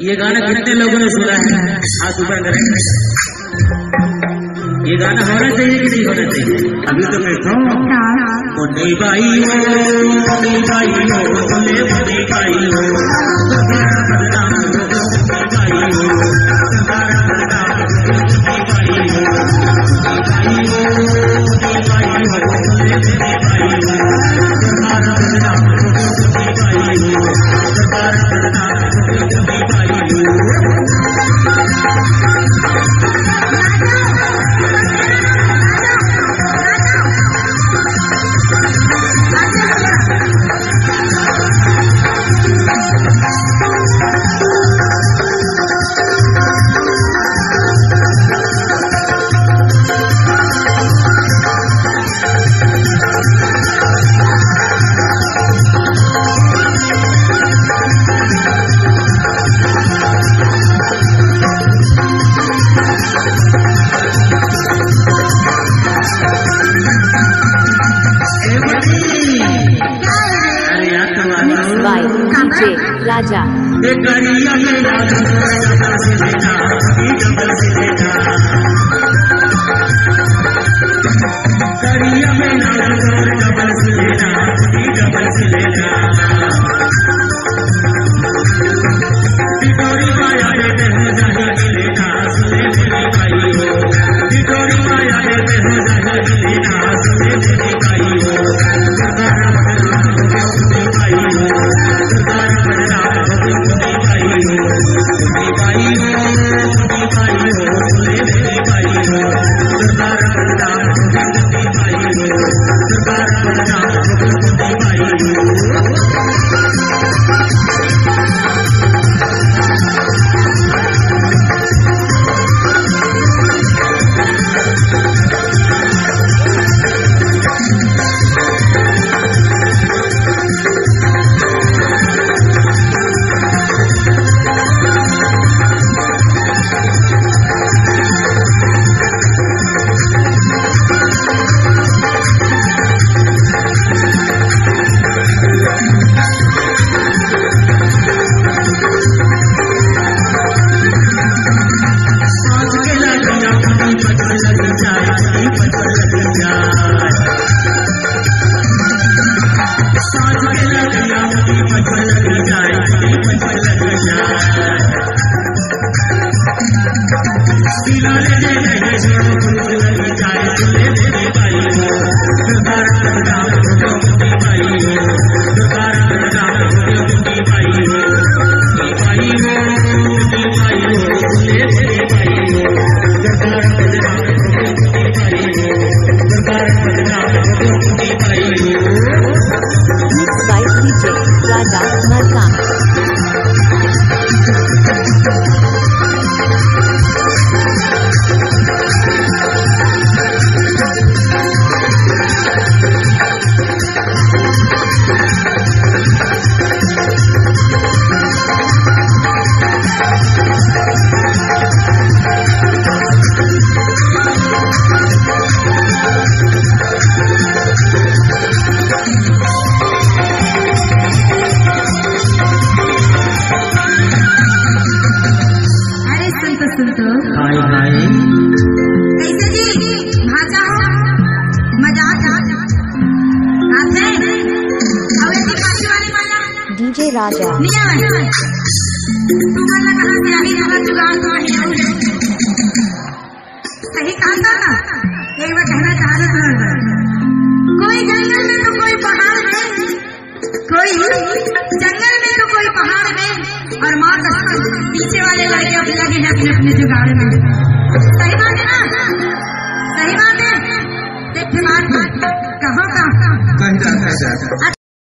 ये गाना कितने लोगों ने सुना है? हाथ ऊपर करें। ये गाना होना चाहिए कि नहीं होना चाहिए? अभी तो मैं कहूँ नहीं भाई हो, नहीं भाई हो, बोले नहीं भाई हो, बदनाम भाई हो, राजा डीजे राजा सही कहा था ना, एक बार कहना चाह रहा था, कोई जंगल में तो कोई पहाड़ में, कोई जंगल में तो कोई पहाड़ में, और माँ पीछे वाले लड़के अपने लगे हैं अपने अपने जुगाड़ में। सही बात है ना? सही बात है। कहाँ